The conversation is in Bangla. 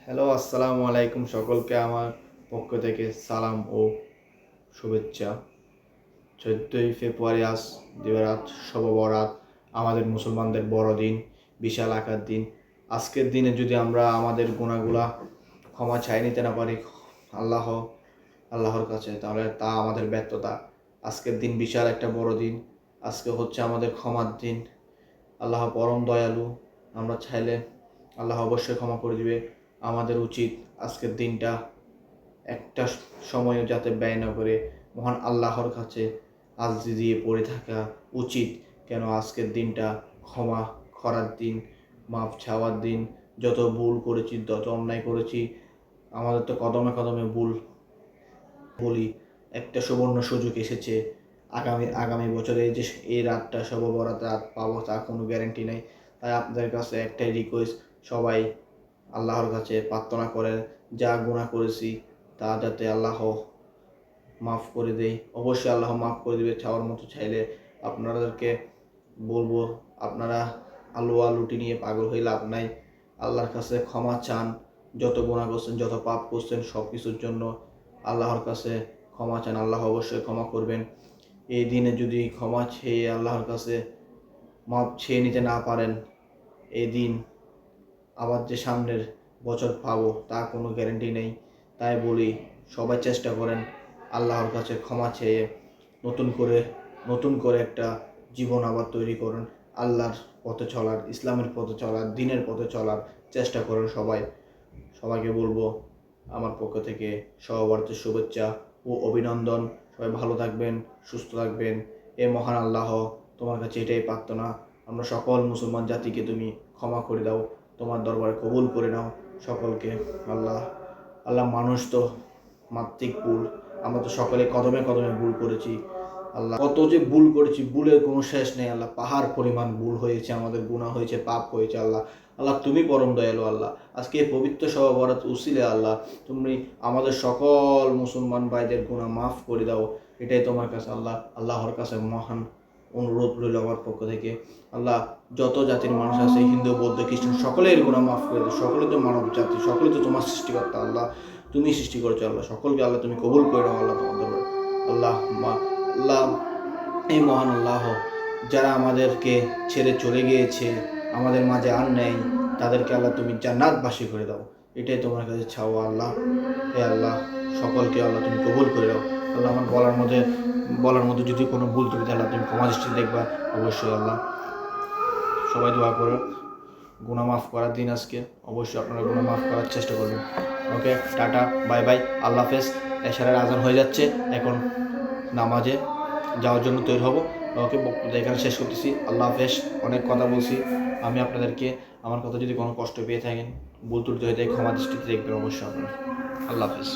হ্যালো, আসসালামু আলাইকুম। সকলকে আমার পক্ষ থেকে সালাম ও শুভেচ্ছা। 14ই ফেব্রুয়ারি আজ দিবারাত শবে বরাত, আমাদের মুসলমানদের বড়দিন, বিশাল আকার দিন। আজকের দিনে যদি আমরা আমাদের গুনাহগুলা ক্ষমা চাই নিতে না পারি আল্লাহর কাছে, তাহলে তা আমাদের ব্যর্থতা। আজকের দিন বিশাল একটা বড় দিন। আজকে হচ্ছে আমাদের ক্ষমার দিন। আল্লাহ পরম দয়ালু। আমরা চাইলে আল্লাহ অবশ্যই ক্ষমা করে দিবে। আমাদের উচিত আজকের দিনটা একটা সময়ও যাতে ব্যয় না করে মহান আল্লাহর কাছে আরজি দিয়ে পড়ে থাকা উচিত। কেন আজকের দিনটা ক্ষমা করার দিন, মাপ চাওয়ার দিন। যত ভুল করেছি, যত অন্যায় করেছি, আমাদের তো কদমে কদমে ভুল। বলি, একটা সুবর্ণ সুযোগ এসেছে। আগামী বছরে যে এই রাতটা শবে বরাত রাত পাবো তার কোনো গ্যারান্টি নেই। তাই আপনাদের কাছে একটাই রিকোয়েস্ট, সবাই আল্লাহর কাছে প্রার্থনা করেন যা গুনাহ করেছি তা যাতে আল্লাহ মাফ করে দেয়। অবশ্যই আল্লাহ মাফ করে দেবে। চাওয়ার মতো চাইলে আপনাদেরকে বলবো, আপনারা আলুয়া লুটি নিয়ে পাগল হয়ে লাভ নাই। আল্লাহর কাছে ক্ষমা চান। যত গুনাহ করছেন, যত পাপ করছেন, সব কিছুর জন্য আল্লাহর কাছে ক্ষমা চান। আল্লাহ অবশ্যই ক্ষমা করবেন। এই দিনে যদি ক্ষমা চেয়ে আল্লাহর কাছে মাপ চেয়ে নিতে না পারেন, এই দিন আবার যে সামনের বছর পাবো তা কোনো গ্যারান্টি নেই। তাই বলি, সবাই চেষ্টা করেন আল্লাহর কাছে ক্ষমা চেয়ে নতুন করে একটা জীবন আবার তৈরি করুন। আল্লাহর পথে চলার, ইসলামের পথে চলার, দ্বীনের পথে চলার চেষ্টা করুন সবাইকে বলবো আমার পক্ষ থেকে সহবর্তের শুভেচ্ছা ও অভিনন্দন। সবাই ভালো থাকবেন, সুস্থ থাকবেন। এ মহান আল্লাহ, তোমার কাছে এটাই প্রার্থনা, আমরা সকল মুসলমান জাতিকে তুমি ক্ষমা করে দাও, তোমার দরবারে কবুল করে নাও সকলকে। আল্লাহ মানুষ তো মাত্রিক ভুল, আমরা তো সকলে কদমে কদমে ভুল করেছি। আল্লাহ কত যে ভুল করেছি, ভুলের কোনো শেষ নেই। আল্লাহ পাহাড় পরিমাণ ভুল হয়েছে, আমাদের গুনাহ হয়েছে, পাপ হয়েছে। আল্লাহ তুমি পরম দয়ালু। আল্লাহ আজকে এই পবিত্র শবে বরাত উসিলে আল্লাহ তুমি আমাদের সকল মুসলমান ভাইদের গুনাহ মাফ করে দাও। এটাই তোমার কাছে আল্লাহর কাছে মহান অনুরোধ রইল আমার পক্ষ থেকে। আল্লাহ যত জাতির মানুষ আছে, হিন্দু বৌদ্ধ খ্রিস্টান, সকলের গুনাহ মাফ করে দাও। সকলে তো মানব জাতি, সকলে তো তোমার সৃষ্টিকর্তা। আল্লাহ তুমি সৃষ্টি করেছো। আল্লাহ সকলকে আল্লাহ তুমি কবুল করে নাও। আল্লাহ তোমার দরবারে আল্লাহ এই মহান আল্লাহ, যারা আমাদেরকে ছেড়ে চলে গিয়েছে, আমাদের মাঝে আর নেই, তাদেরকে আল্লাহ তুমি জান্নাতবাসী করে দাও। এটাই তোমার কাছে চাওয়া আল্লাহ। হে আল্লাহ, সকলকে আল্লাহ তুমি কবুল করে দাও। আল্লাহ আমার বলার মধ্যে যদি কোনো ভুল ত্রুটি আল্লাহ তুমি ক্ষমা দৃষ্টি দেখবা অবশ্যই। আল্লাহ সবাই দোয়া করো, গুনাহ মাফ করার দিন আজকে। অবশ্যই আপনারা গুনাহ মাফ করার চেষ্টা করবেন। ওকে, টাটা, বাই বাই, আল্লাহ হাফেজ। এশারের আজান হয়ে যাচ্ছে, এখন নামাজে যাওয়ার জন্য তৈরি হব। ওকে, বক্তৃতা এখানে শেষ করতেছি। আল্লাহ হাফেজ। অনেক কথা বলছি আমি আপনাদেরকে। আমার কথা যদি কোনো কষ্ট পেয়ে থাকেন, ভুল ত্রুটি হয়ে থাকে, ক্ষমা দৃষ্টিতে দেখবেন অবশ্যই আপনারা। আল্লাহ হাফেজ।